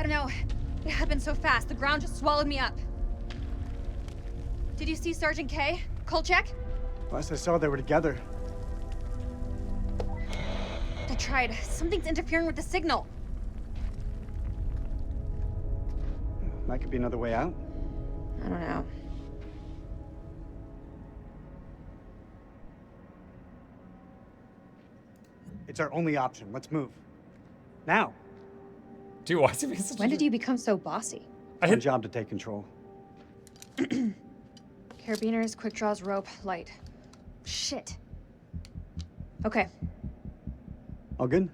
don't know. It happened so fast. The ground just swallowed me up. Did you see Sergeant K? Kolchak? Last I saw, they were together. I tried. Something's interfering with the signal. That could be another way out. I don't know. It's our only option. Let's move. Now. Dude, why is he being such When did you become so bossy? Our job to take control. Carabiners, quick draws, rope, light. Shit. Okay, All good?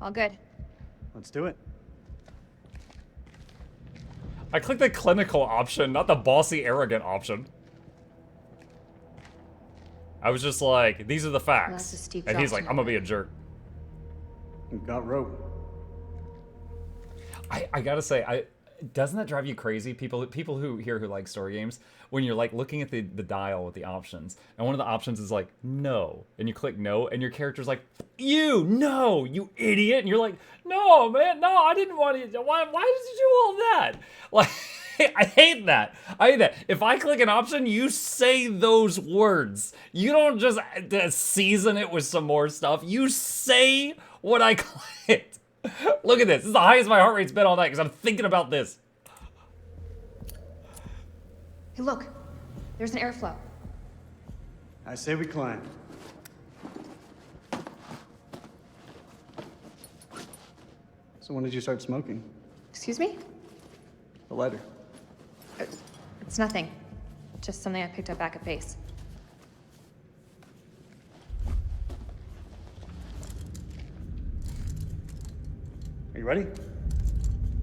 all good. Let's do it. I clicked the clinical option, not the bossy, arrogant option. I was just like, these are the That's a facts. steep And he's drop like, I'm gonna be a jerk. We've got rope. I gotta say, doesn't that drive you crazy? People who like story games, when you're like looking at the dial with the options, and one of the options is like no, and you click no, and your character's like, no, you idiot, and you're like, no, man, no, I didn't want to. Why did you do all that? Like, I hate that. If I click an option, you say those words. You don't just season it with some more stuff. You say what I clicked. Look at this. This is the highest my heart rate's been all night because I'm thinking about this. Hey, look. There's an airflow. I say we climb. So when did you start smoking? Excuse me? The lighter. It's nothing. Just something I picked up back at base. Are you ready?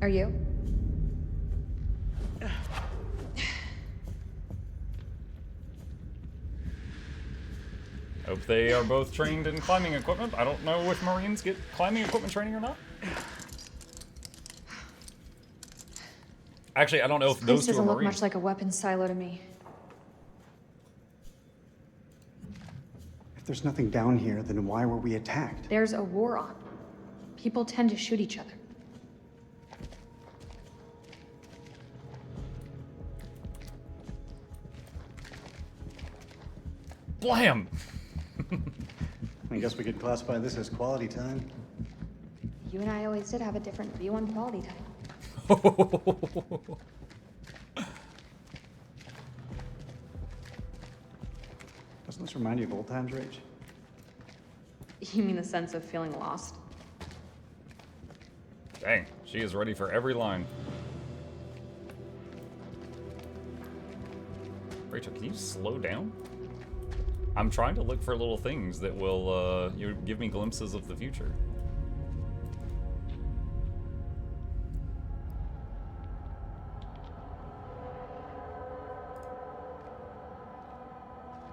Are you? Hope they are both trained in climbing equipment. I don't know if Marines get climbing equipment training or not. Actually, I don't know if This those place two are doesn't look Marines. much like a weapons silo to me. If there's nothing down here, then why were we attacked? There's a war on. People tend to shoot each other. Blam! I guess we could classify this as quality time. You and I always did have a different view on quality time. Doesn't this remind you of old times, Rach? You mean the sense of feeling lost? Dang, she is ready for every line. Rachel, can you slow down? I'm trying to look for little things that will give me glimpses of the future.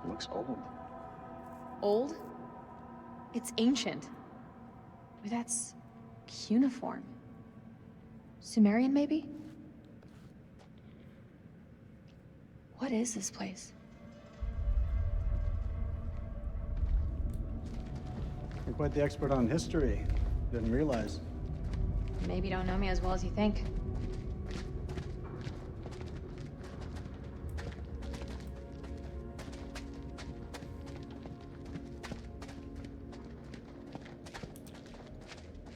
Looks old. Old? It's ancient. That's cuneiform. Sumerian, maybe? What is this place? You're quite the expert on history. Didn't realize. Maybe you don't know me as well as you think.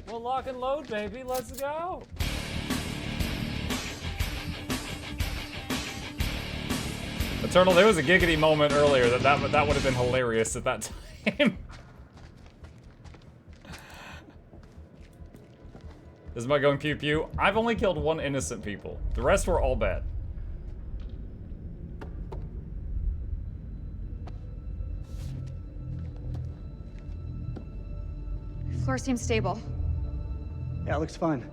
Well, lock and load, baby. Let's go. Eternal, there was a giggity moment earlier that would have been hilarious at that time. This is my going pew pew. I've only killed one innocent people. The rest were all bad. Floor seems stable. Yeah, it looks fine.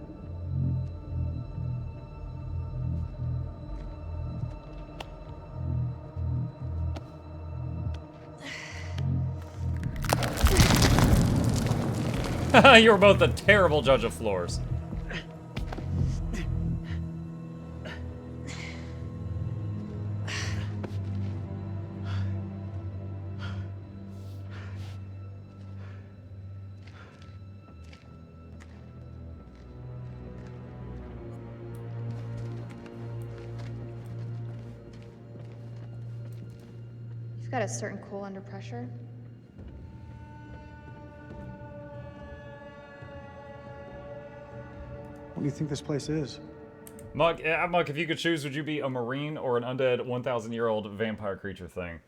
You were both a terrible judge of floors. got a certain cool under pressure. What do you think this place is? Muck, if you could choose, would you be a marine or an undead 1,000-year-old vampire creature thing?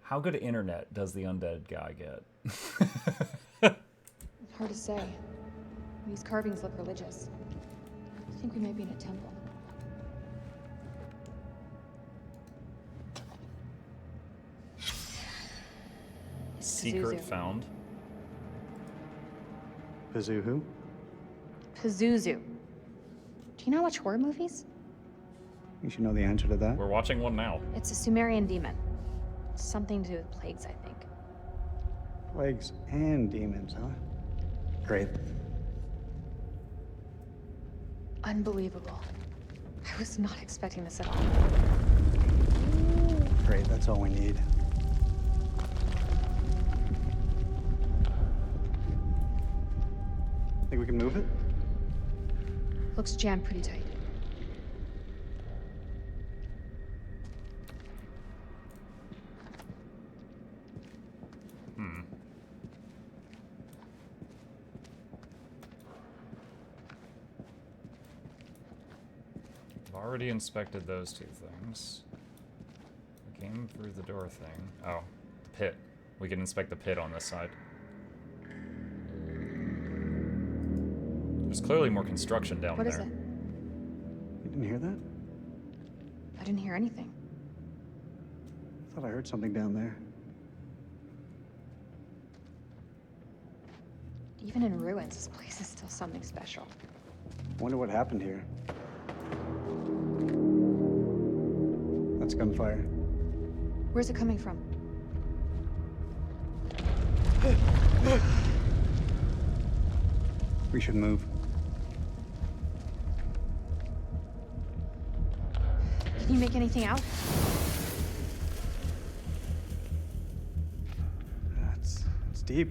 How good internet does the undead guy get? Hard to say. These carvings look religious. I think we may be in a temple. Secret Pazuzu. found. Pazu who? Pazuzu. Do you not watch horror movies? You should know the answer to that. We're watching one now. It's a Sumerian demon. Something to do with plagues, I think. Plagues and demons, huh? Great. Unbelievable. I was not expecting this at all. Great, that's all we need. Think we can move it? Looks jammed pretty tight. I've already inspected those two things. We came through the door thing. Oh, the pit. We can inspect the pit on this side. There's clearly more construction down What there. is it? You didn't hear that? I didn't hear anything. I thought I heard something down there. Even in ruins, this place is still something special. Wonder what happened here. That's gunfire. Where's it coming from? We should move. Can you make anything out? It's deep.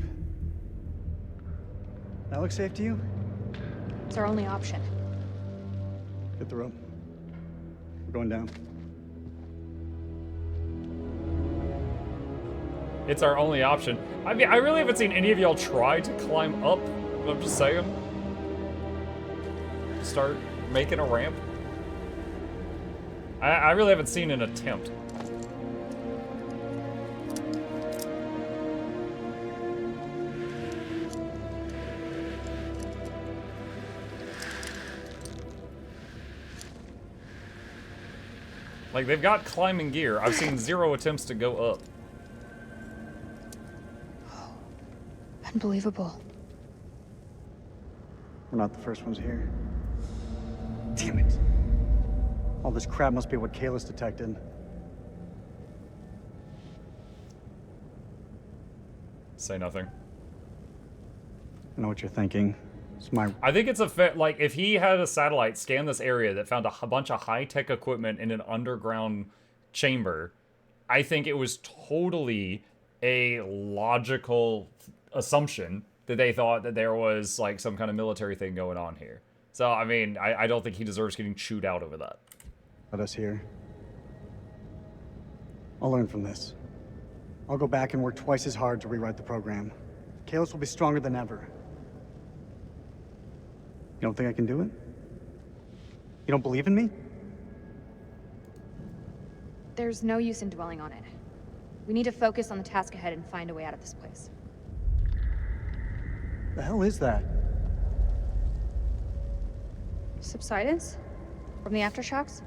That looks safe to you? It's our only option. Get the rope. We're going down. It's our only option. I mean, I really haven't seen any of y'all try to climb up. I'm just saying. Start making a ramp. I really haven't seen an attempt. Like, they've got climbing gear. I've seen 0 attempts to go up. Unbelievable. We're not the first ones here. Damn it. All this crap must be what Kayla's detected. Say nothing. I know what you're thinking. It's my... I think it's a like, if he had a satellite scan this area that found a bunch of high-tech equipment in an underground chamber, I think it was totally a logical assumption that they thought that there was, like, some kind of military thing going on here. So, I mean, I don't think he deserves getting chewed out over that. Let us here. I'll learn from this. I'll go back and work twice as hard to rewrite the program. Kalos will be stronger than ever. You don't think I can do it? You don't believe in me? There's no use in dwelling on it. We need to focus on the task ahead and find a way out of this place. The hell is that? Subsidence? From the aftershocks?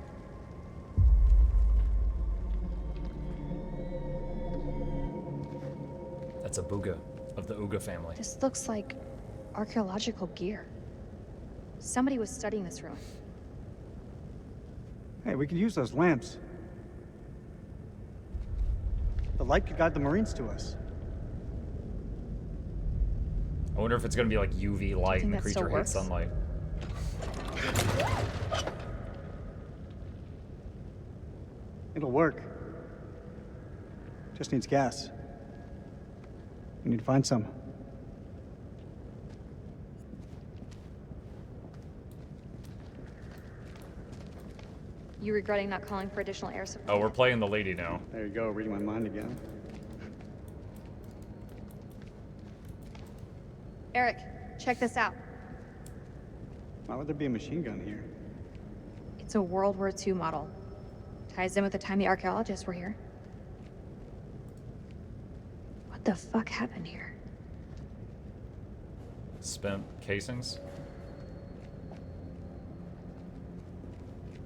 That's a Booga of the Ooga family. This looks like archaeological gear. Somebody was studying this ruin. Hey, we could use those lamps. The light could guide the Marines to us. I wonder if it's going to be like UV light and the that still creature hates works? sunlight. It'll work. Just needs gas. We need to find some. You regretting not calling for additional air support? Oh, we're playing the lady now. There you go, reading my mind again. Eric, check this out. Why would there be a machine gun here? It's a World War II model. Ties in with the time the archaeologists were here. What the fuck happened here? Spent casings.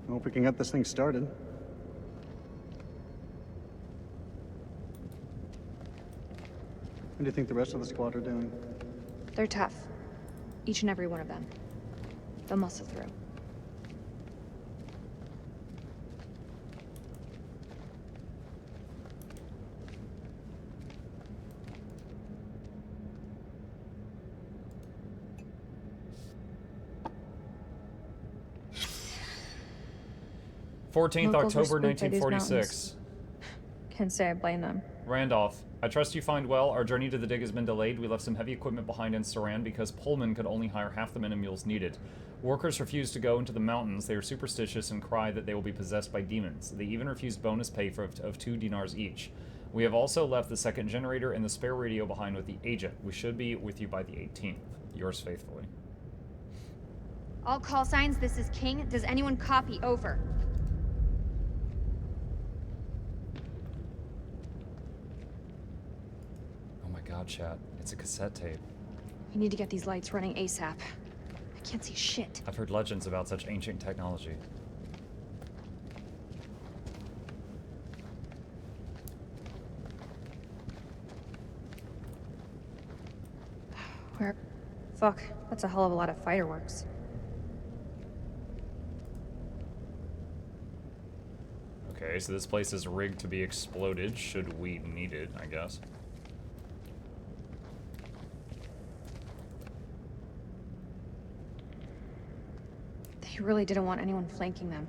I hope we can get this thing started. What do you think the rest of the squad are doing? They're tough. Each and every one of them. They'll muscle through. Fourteenth Locals were October, spooked by these 1946. Can't say I blame them. Randolph, I trust you find well. Our journey to the dig has been delayed. We left some heavy equipment behind in Saran because Pullman could only hire half the men and mules needed. Workers refuse to go into the mountains. They are superstitious and cry that they will be possessed by demons. They even refused bonus pay of 2 dinars each. We have also left the second generator and the spare radio behind with the agent. We should be with you by the 18th. Yours faithfully. All call signs, this is King. Does anyone copy? Over. Oh my god, chat. It's a cassette tape. We need to get these lights running ASAP. I can't see shit. I've heard legends about such ancient technology. Where? Fuck, that's a hell of a lot of fireworks. Okay, so this place is rigged to be exploded should we need it, I guess. They really didn't want anyone flanking them.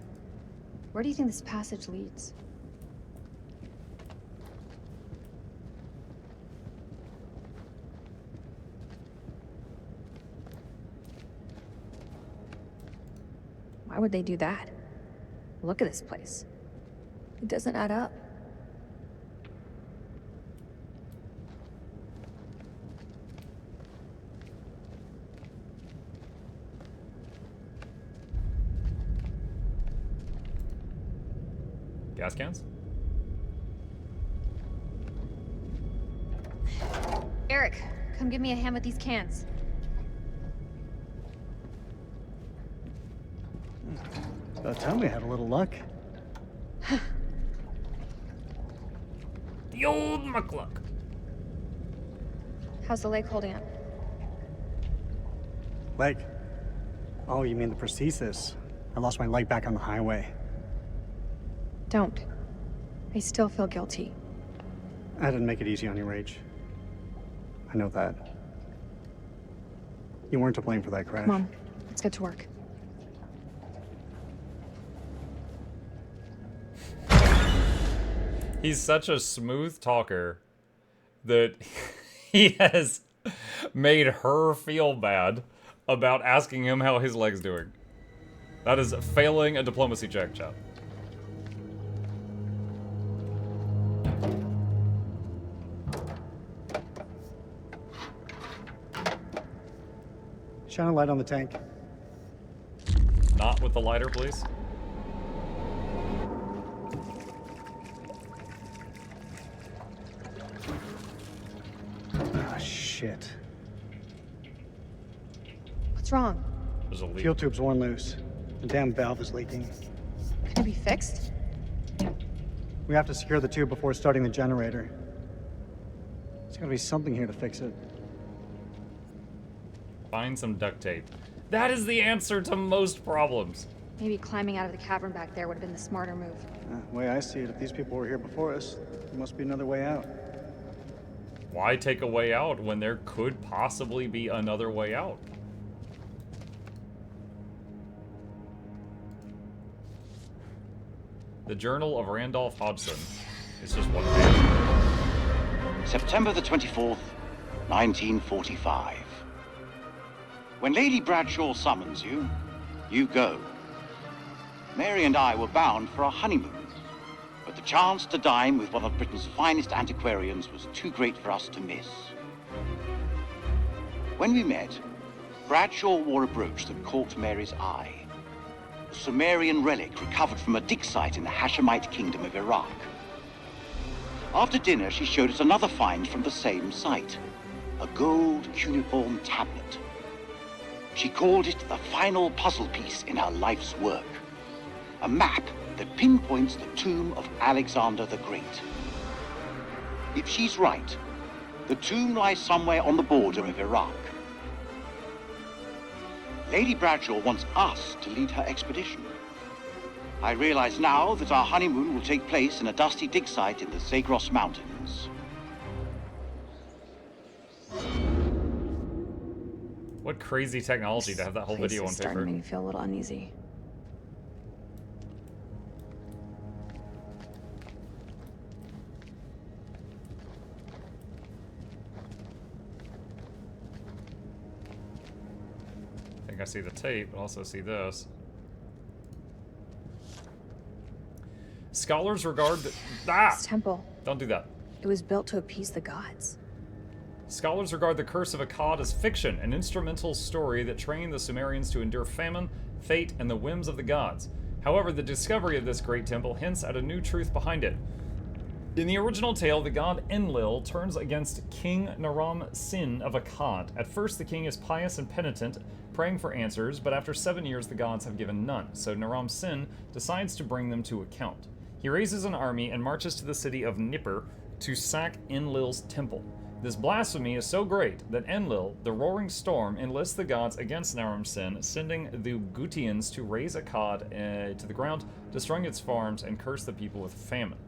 Where do you think this passage leads? Why would they do that? Look at this place. It doesn't add up. Gas cans? Eric, come give me a hand with these cans. About time we had a little luck. The old Mukluk. How's the lake holding up? Leg. Oh, you mean the prosthesis? I lost my leg back on the highway. Don't. I still feel guilty. I didn't make it easy on you, Rach. I know that. You weren't to blame for that crash. Come on, let's get to work. He's such a smooth talker that he has made her feel bad about asking him how his leg's doing. That is failing a diplomacy check, chat. Shine a light on the tank. Not with the lighter, please. Ah, shit. What's wrong? There's a leak. Fuel tube's worn loose. The damn valve is leaking. Can it be fixed? We have to secure the tube before starting the generator. There's gotta be something here to fix it. Find some duct tape. That is the answer to most problems. Maybe climbing out of the cavern back there would have been the smarter move. The way I see it, if these people were here before us, there must be another way out. Why take a way out when there could possibly be another way out? The Journal of Randolph Hodgson is just one page. September the 24th, 1945. When Lady Bradshaw summons you, you go. Mary and I were bound for our honeymoon, but the chance to dine with one of Britain's finest antiquarians was too great for us to miss. When we met, Bradshaw wore a brooch that caught Mary's eye. A Sumerian relic recovered from a dig site in the Hashemite kingdom of Iraq. After dinner, she showed us another find from the same site, a gold cuneiform tablet. She called it the final puzzle piece in her life's work, a map that pinpoints the tomb of Alexander the Great. If she's right, the tomb lies somewhere on the border of Iraq. Lady Bradshaw wants us to lead her expedition. I realize now that our honeymoon will take place in a dusty dig site in the Zagros Mountains. What crazy technology to have that whole video on This place is starting paper. to make me feel a little uneasy. I think I see the tape, but also see this. Scholars regard the... This temple, Don't do that. it was built to appease the gods. Scholars regard the Curse of Akkad as fiction, an instrumental story that trained the Sumerians to endure famine, fate, and the whims of the gods. However, the discovery of this great temple hints at a new truth behind it. In the original tale, the god Enlil turns against King Naram Sin of Akkad. At first, the king is pious and penitent, praying for answers, but after 7 years, the gods have given none, so Naram Sin decides to bring them to account. He raises an army and marches to the city of Nippur to sack Enlil's temple. This blasphemy is so great that Enlil, the roaring storm, enlists the gods against Naram Sin, sending the Gutians to raze Akkad to the ground, destroying its farms, and curse the people with famine.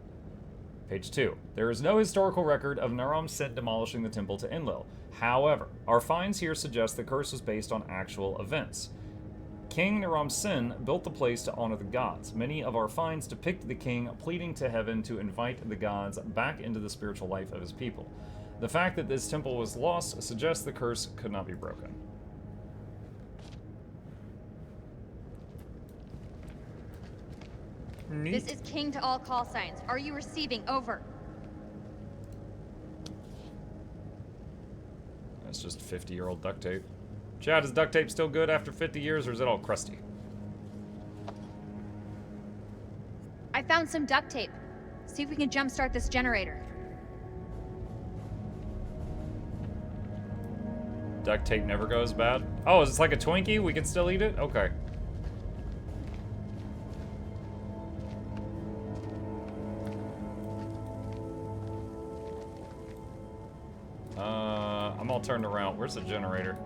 Page 2. There is no historical record of Naram Sin demolishing the temple to Enlil. However, our finds here suggest the curse was based on actual events. King Naram Sin built the place to honor the gods. Many of our finds depict the king pleading to heaven to invite the gods back into the spiritual life of his people. The fact that this temple was lost suggests the curse could not be broken. Neat. This is King to all call signs. Are you receiving? Over. That's just 50-year-old duct tape. Chad, is duct tape still good after 50 years, or is it all crusty? I found some duct tape. See if we can jumpstart this generator. Duct tape never goes bad. Oh, is it like a Twinkie? We can still eat it? Okay. I'm all turned around. Where's the generator?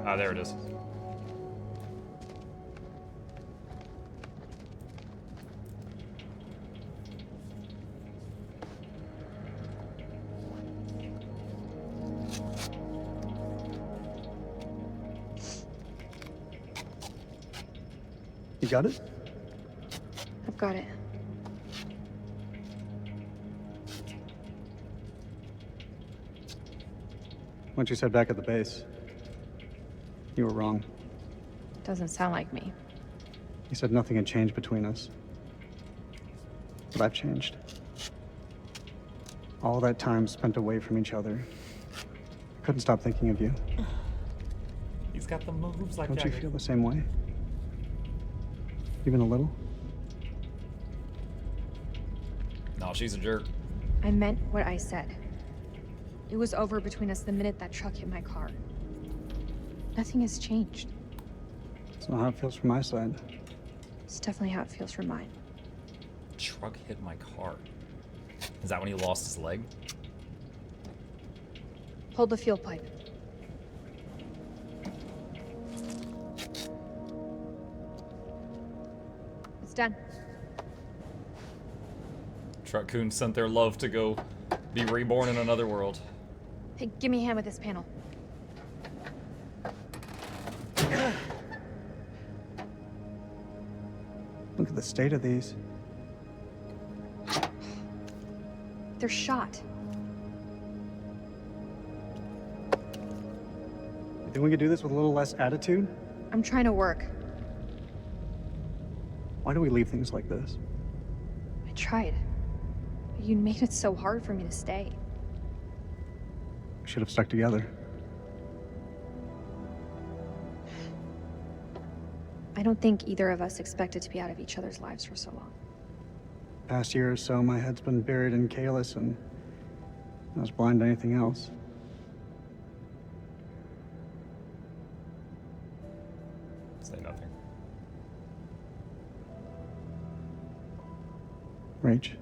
Ah, there it is. You got it? I've got it. Once you said back at the base, you were wrong. Doesn't sound like me. You said nothing had changed between us. But I've changed. All that time spent away from each other. I couldn't stop thinking of you. He's got the moves like Don't that. you feel the same way? Even a little? No, she's a jerk. I meant what I said. It was over between us the minute that truck hit my car. Nothing has changed. It's not how it feels from my side. It's definitely how it feels from mine. Truck hit my car. Is that when he lost his leg? Hold the fuel pipe. It's done. Truck-coons sent their love to go be reborn in another world. Hey, give me a hand with this panel. Look at the state of these. They're shot. You think we could do this with a little less attitude? I'm trying to work. Why do we leave things like this? I tried. But you made it so hard for me to stay. We should have stuck together. I don't think either of us expected to be out of each other's lives for so long. Past year or so, my head's been buried in Kalis, and I was blind to anything else. Say nothing. Rach,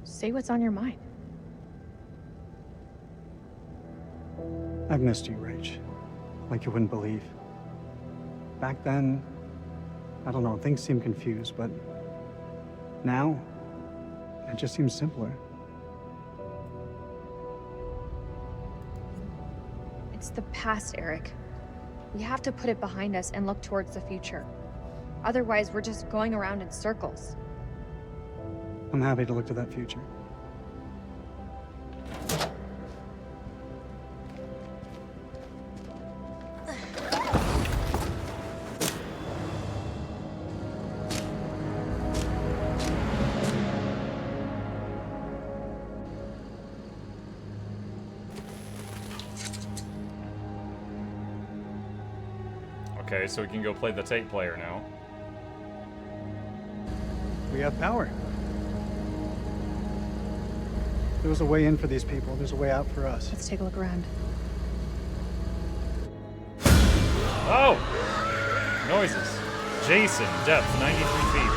Say what's on your mind. I've missed you, Rach. Like you wouldn't believe. Back then, I don't know, things seemed confused, but now, it just seems simpler. It's the past, Eric. We have to put it behind us and look towards the future. Otherwise, we're just going around in circles. I'm happy to look to that future. Okay, so we can go play the tape player now. We have power. There was a way in for these people. There's a way out for us. Let's take a look around. Oh! Noises. Jason, depth 93 feet.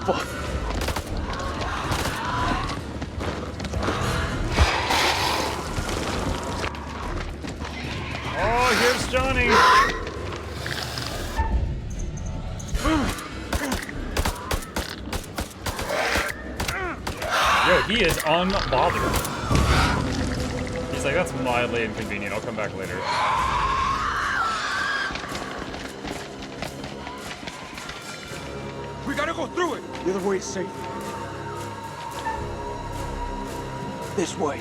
Fuck. Oh, here's Johnny! Yo, he is unbothered. He's like, that's mildly inconvenient. I'll come back later. We gotta go through it! The other way is safe. This way.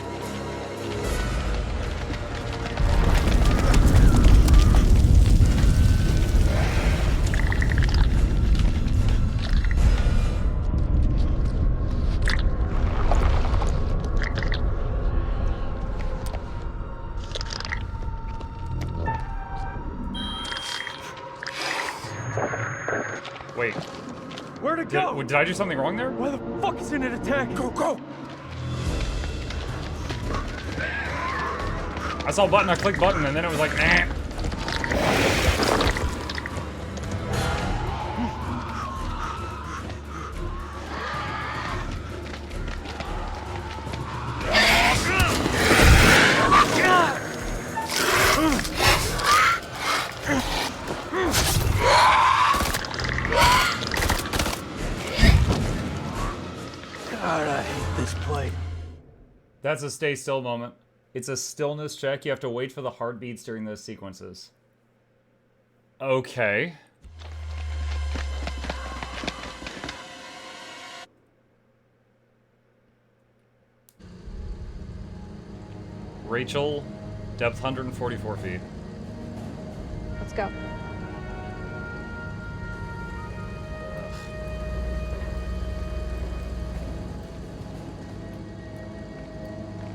Wait, Where to go? did I do something wrong there? Why the fuck isn't it attacking? Go, go! I saw a button, I clicked button, and then it was like, nah. God, I hate this place. That's a stay still moment. It's a stillness check. You have to wait for the heartbeats during those sequences. Okay. Rachel, depth 144 feet. Let's go.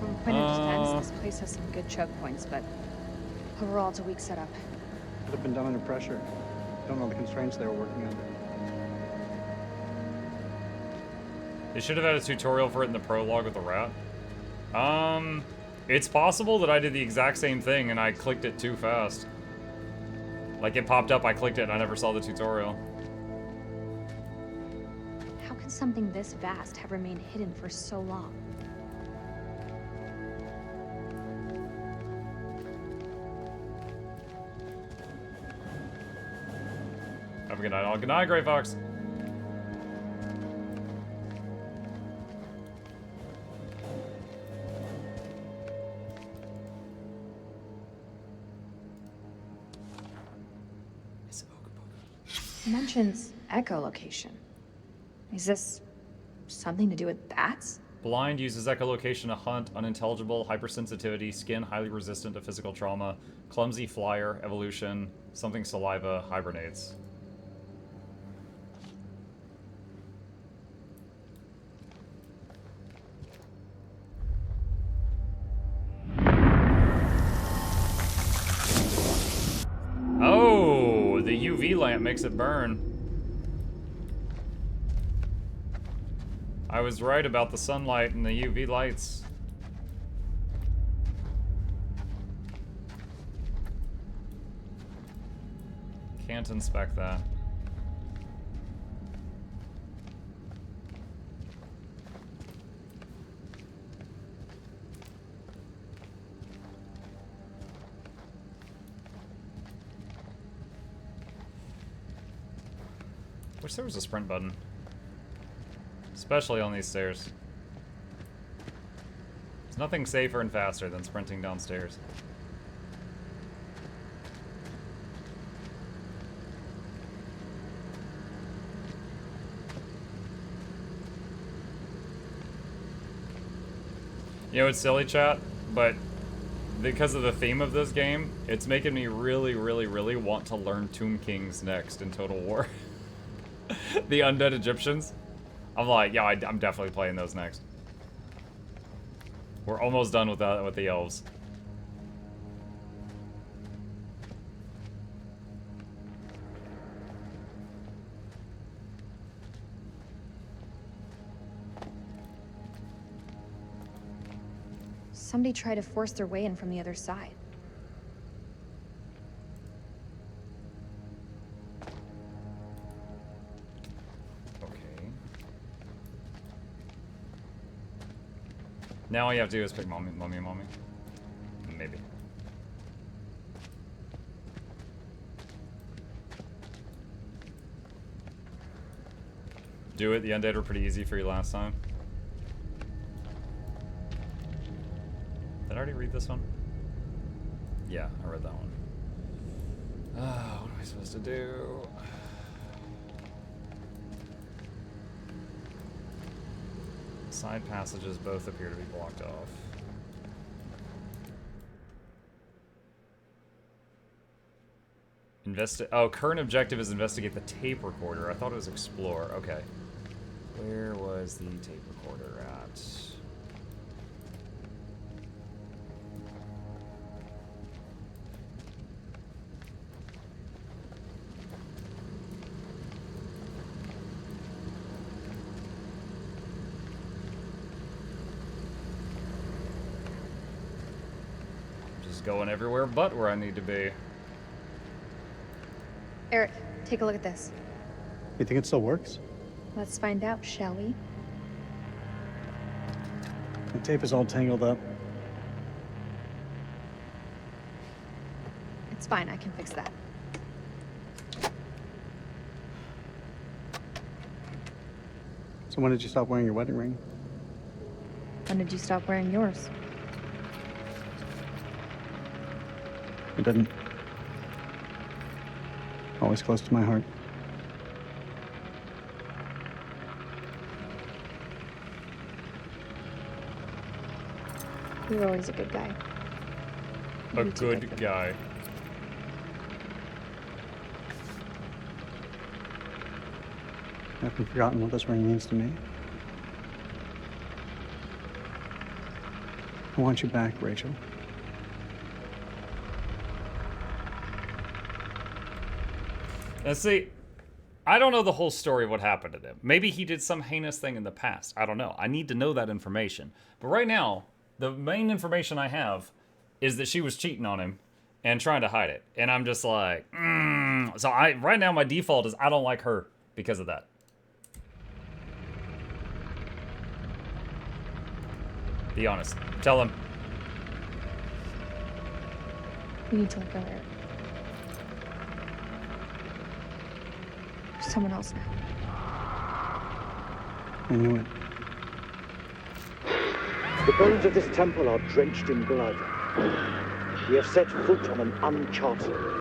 From a point of defense, this place has some good choke points, but overall, it's a weak setup. Could have been done under pressure. Don't know the constraints they were working under. They should have had a tutorial for it in the prologue with the rat. It's possible that I did the exact same thing and I clicked it too fast. Like it popped up, I clicked it, and I never saw the tutorial. How can something this vast have remained hidden for so long? Have a good night all. Good night, Gray Fox. It mentions echolocation. Is this something to do with bats? Blind uses echolocation to hunt. Unintelligible, hypersensitivity. Skin highly resistant to physical trauma. Clumsy flyer, evolution. Something saliva, hibernates. Oh, the UV lamp makes it burn. I was right about the sunlight and the UV lights. Can't inspect that. Wish there was a sprint button. Especially on these stairs. There's nothing safer and faster than sprinting downstairs. You know, it's silly, chat, but because of the theme of this game, it's making me really, really, really want to learn Tomb Kings next in Total War. The undead Egyptians. I'm like, yeah, I'm definitely playing those next. We're almost done with the elves. Somebody tried to force their way in from the other side. Now all you have to do is pick mommy. Maybe. Do it. The undead were pretty easy for you last time. Did I already read this one? Yeah, I read that one. What am I supposed to do? Side passages both appear to be blocked off. Current objective is investigate the tape recorder. I thought it was explore. Okay. Where was the tape recorder at? Going everywhere but where I need to be. Eric, take a look at this. You think it still works? Let's find out, shall we? The tape is all tangled up. It's fine, I can fix that. So when did you stop wearing your wedding ring? When did you stop wearing yours? I didn't. Always close to my heart. You were always a good guy. A good guy. I haven't forgotten what this ring means to me. I want you back, Rachel. Now see, I don't know the whole story of what happened to them. Maybe he did some heinous thing in the past. I don't know. I need to know that information. But right now, the main information I have is that she was cheating on him and trying to hide it. And I'm just like, So right now my default is I don't like her because of that. Be honest. Tell him. You need to let go, Eric. There's someone else now. I knew it. The bones of this temple are drenched in blood. We have set foot on an uncharted